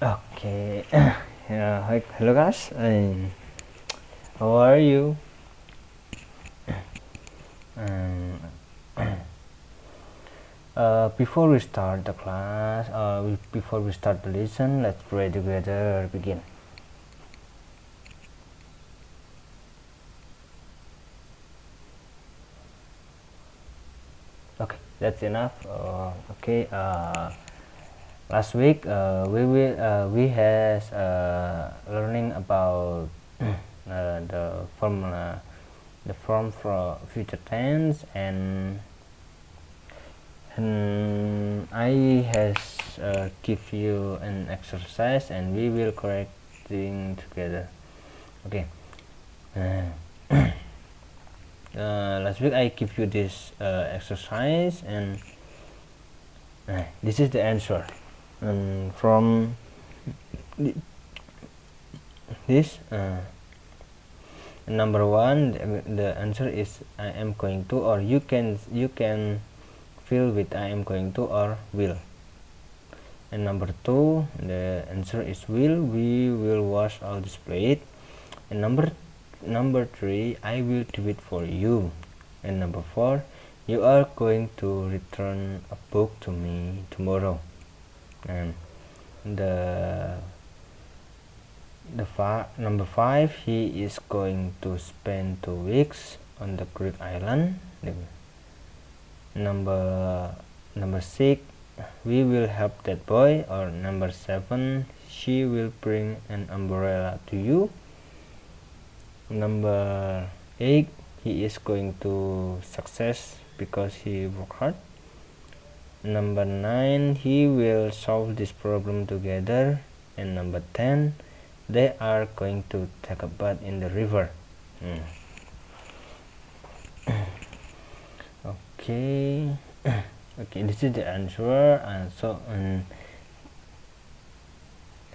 Okay. Yeah. Hello guys. How are you? Um, Before we start the class, before we start the lesson, let's pray together. Begin. Okay, that's enough. Okay. Last week we has learning about the formula, the form for future tense, and I has give you an exercise and we will correcting together. Okay. Last week I give you this exercise and this is the answer, and from this number one, the answer is I am going to, or you can fill with I am going to or will. And number two, the answer is will. We will wash all this plate. And number three, I will do it for you. And number four, you are going to return a book to me tomorrow. And number five, he is going to spend 2 weeks on the Greek island. Number six, we will help that boy. Or number seven, she will bring an umbrella to you. Number 8, he is going to success because he worked hard. Number 9, he will solve this problem together. And number 10, they are going to take a bath in the river. Okay. Okay, this is the answer. And so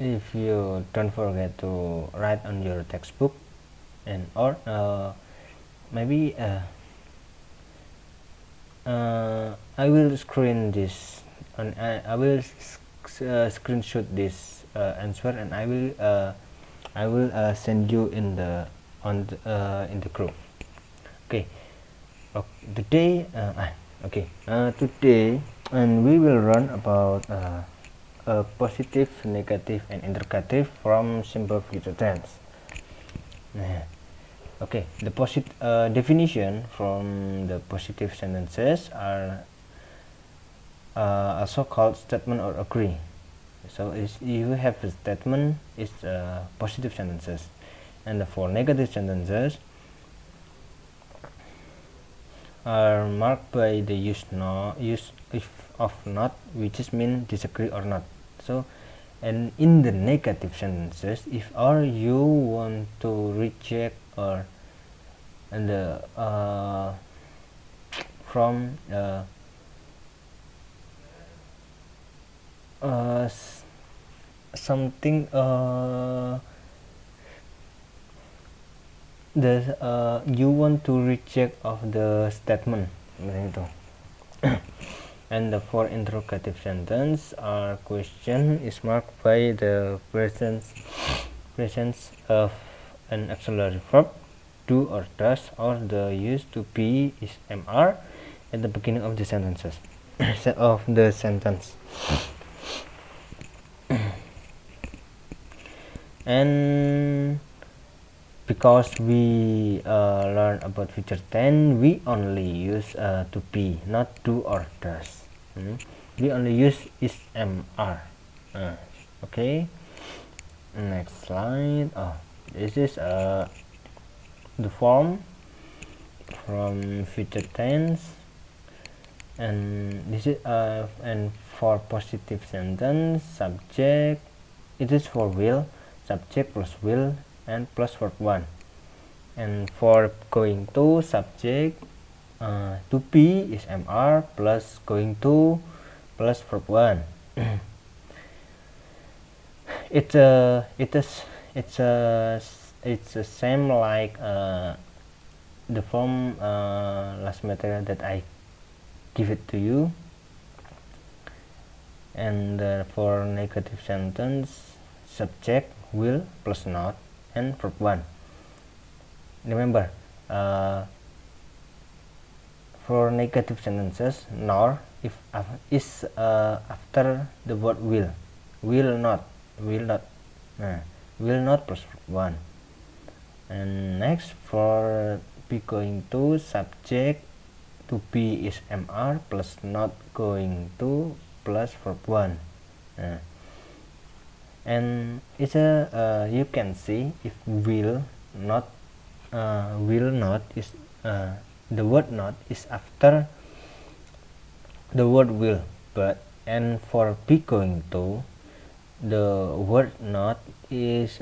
if you don't forget to write on your textbook, and or maybe I will screen this, and I will screenshot this answer, and I will send you in the in the group. Okay. Today today, and we will learn about positive, negative, and interrogative from simple future tense. Okay, the definition from the positive sentences are also called statement or agree. So if you have a statement, it's positive sentences, and for negative sentences are marked by the use of not, which is mean disagree or not. So, and in the negative sentences, if or you want to reject or and from something you want to reject of the statement gitu. And the for interrogative sentence, our question is marked by the presence of an auxiliary verb, do or does, or the used to be is mr at the beginning of the sentences of the sentence. And because we learn about future tense, we only use to be, not do or does. We only use is mr. Okay, next slide. This is the form from future tense, and this is and for positive sentence, subject, it is for will, subject plus will and plus verb 1. And for going to, subject to be is mr plus going to plus verb 1. It's the same like the form last material that I give it to you. And for negative sentence, subject, will plus not, and verb 1. Remember, for negative sentences, nor if is after the word will not, will not plus verb 1. And next, for be going to, subject to be is mr plus not going to plus verb 1. And it's a you can see if will not is the word not is after the word will, but and for be going to, the word not is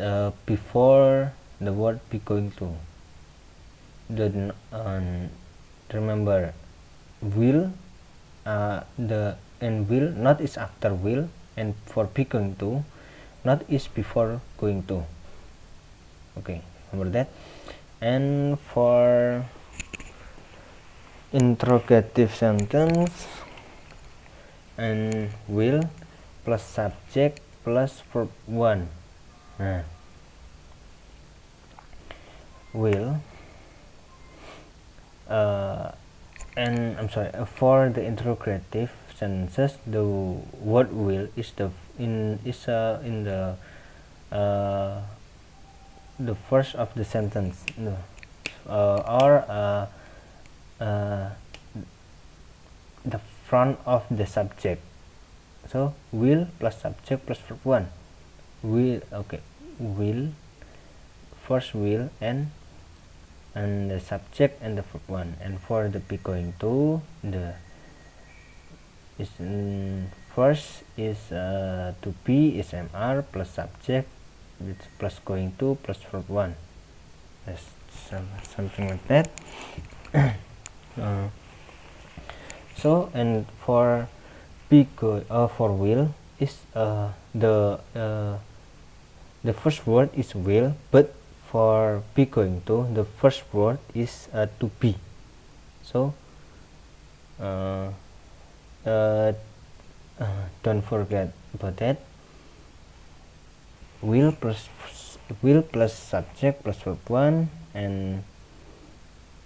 before the word be going to. The remember, will will not is after will, and for be going to, not is before going to. Okay, remember that. And for interrogative sentence, and will plus subject plus verb 1. Will and I'm sorry, for the interrogative sentences, the word will is in the first of the sentence, or the front of the subject. So will plus subject plus verb 1. Will, okay, will, first will, and the subject and the verb 1. And for the be going to, the is first is to be is mr plus subject with plus going to plus verb 1. Yes, something like that. So, and for be for will is the first word is will, but for be going to, the first word is to be. So don't forget about that. Will plus subject plus verb 1, and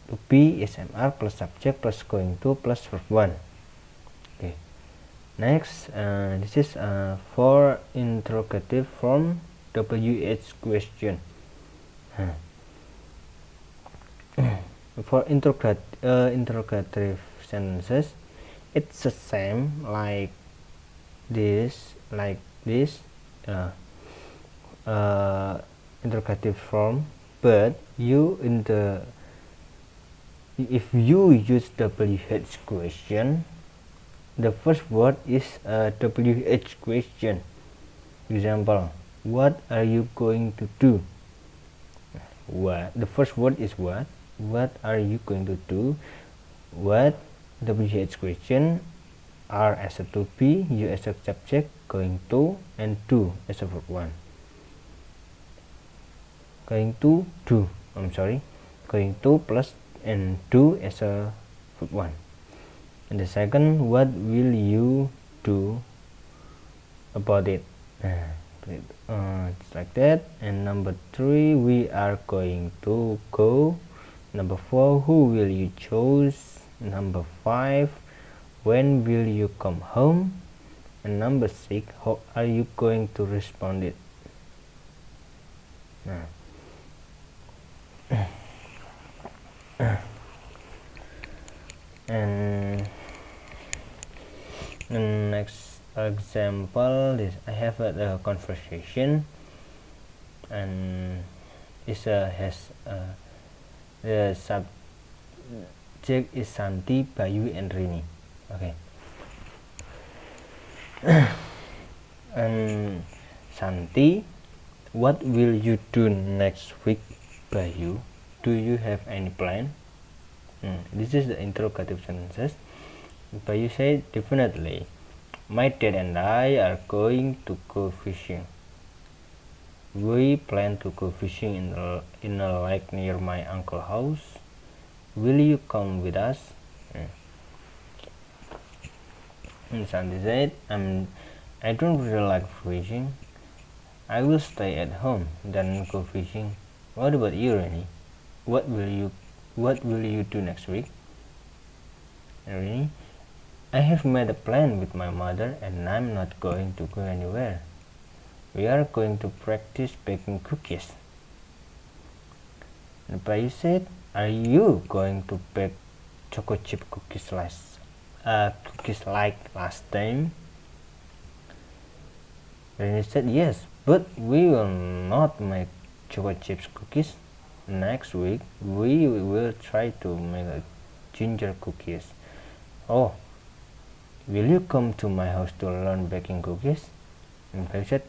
to be is mr plus subject plus going to plus verb 1. Okay, next, this is for interrogative form WH question. For interrogative sentences, it's the same like this interrogative form, but if you use WH question, the first word is WH question. Example, what are you going to do? What, the first word is what are you going to do? What, WH question, are as a to be, you as a subject, going to, and do as a verb 1. Going to do, going to plus and do as a verb 1. And the second, what will you do about it? It's like that. And number 3, we are going to go. Number 4, who will you choose? Number 5, when will you come home? And number 6, how are you going to respond it? And the next example, this I have a conversation, and it has the subject is Santi, Bayu, and Rini. Okay. And Santi, what will you do next week, Bayu? Do you have any plan? This is the interrogative sentences. Bayu said, definitely. My dad and I are going to go fishing. We plan to go fishing in a lake near my uncle's house. Will you come with us? And Santi said, I don't really like fishing. I will stay at home, then go fishing. What about you, Rennie? What will you do next week? Rennie, I have made a plan with my mother and I'm not going to go anywhere. We are going to practice baking cookies. And Bayu said, are you going to bake choco chip cookies like last time? Rennie said, yes, but we will not make choco chips cookies. Next week, we will try to make ginger cookies. Oh, will you come to my house to learn baking cookies? And Bayu said,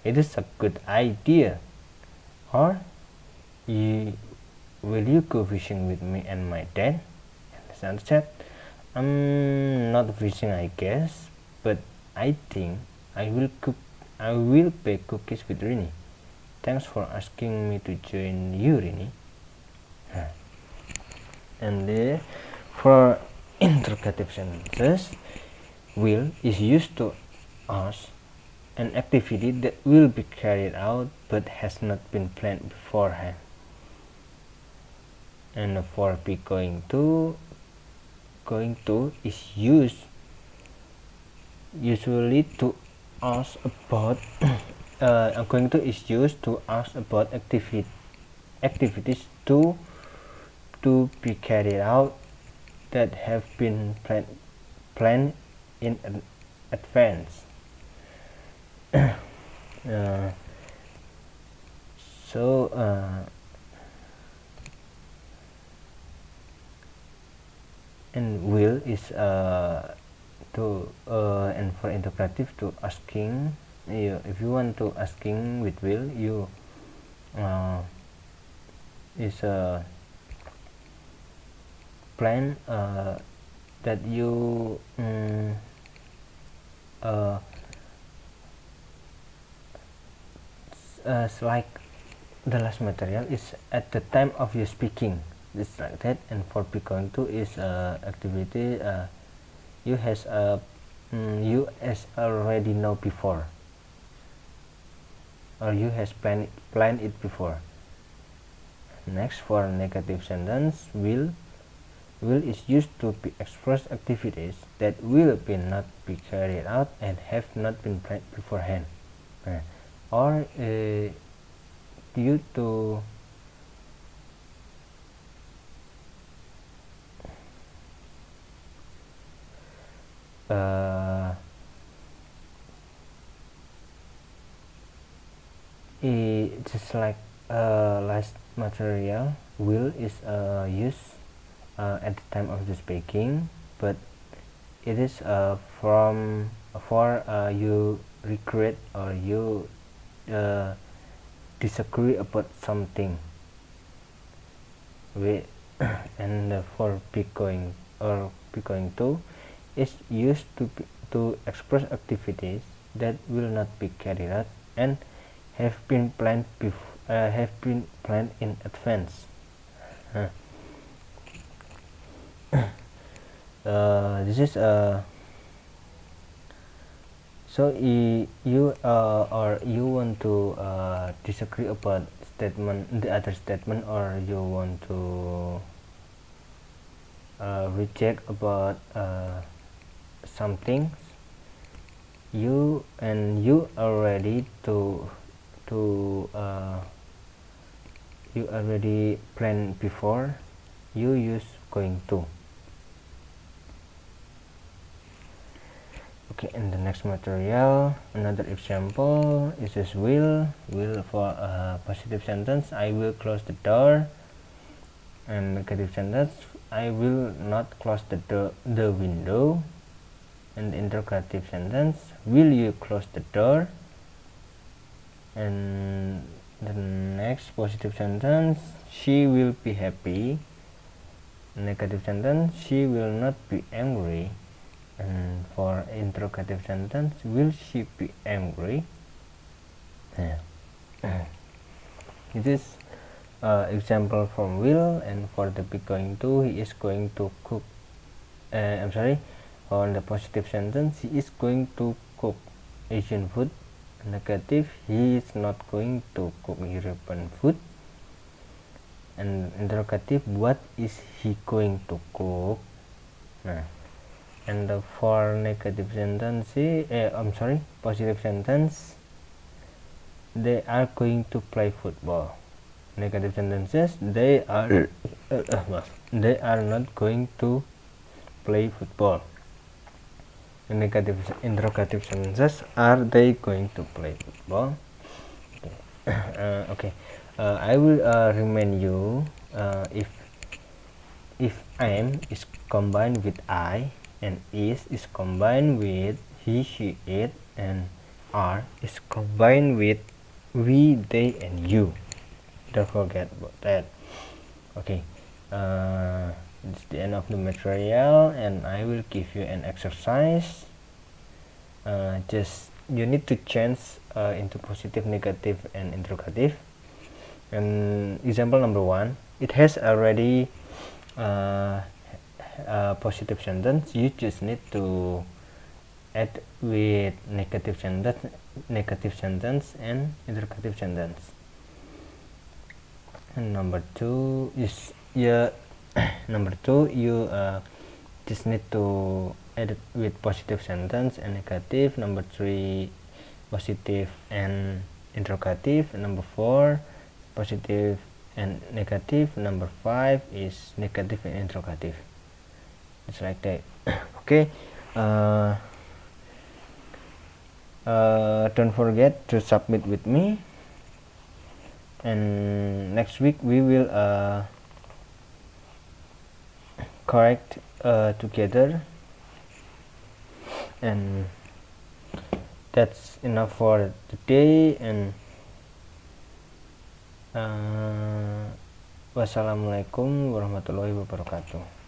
it is a good idea. Or will you go fishing with me and my dad? And the son said, I'm not fishing, I guess, but I think I will bake cookies with Rini. Thanks for asking me to join you, Rini. And for interrogative sentences, will is used to ask an activity that will be carried out but has not been planned beforehand. And for be going to is used usually to ask about going to is used to ask about activities to be carried out that have been planned in advance. And will is to and for interrogative to asking. If you want to asking with will, you is a plan that you like the last material is at the time of you speaking. It's like that. And for be going to is activity you has already know before, or you has planned it before. Next, for negative sentence, will is used to be express activities that will be not be carried out and have not been planned beforehand, or due to just like last material, will is used at the time of the speaking, but it is for you regret or you disagree about something. And for be going to is used to express activities that will not be carried out and have been planned in advance. This is so you or you want to disagree about the other statement, or you want to reject about some things, you already you already plan before, you use going to. Okay, in the next material, another example is this will for positive sentence, I will close the door. And negative sentence, I will not close the window. And the interrogative sentence, will you close the door? And the next positive sentence, she will be happy. Negative sentence, she will not be angry. And for interrogative sentence, will she be angry? It is example from will. And for the be going to, he is going to cook. On the positive sentence, he is going to cook Asian food Negative, he is not going to cook European food. And interrogative, what is he going to cook? Nah, and for negative sentence, positive sentence, they are going to play football. Negative sentences, they are not going to play football. Negative interrogative sentences, are they going to play football? Okay. I will remind you, if am is combined with I, and is combined with he, she, it, and are is combined with we, they, and you. Don't forget about that. Okay. It's the end of the material, and I will give you an exercise. Just you need to change into positive, negative, and interrogative. And example number 1, it has already a positive sentence. You just need to add with negative sentence and interrogative sentence. And number 2 is number 2, you just need to add it with positive sentence and negative. Number 3, positive and interrogative. Number 4, positive and negative. Number 5 is negative and interrogative. It's like that. Okay. Don't forget to submit with me, and next week we will correct together. And that's enough for today, and wassalamualaikum warahmatullahi wabarakatuh.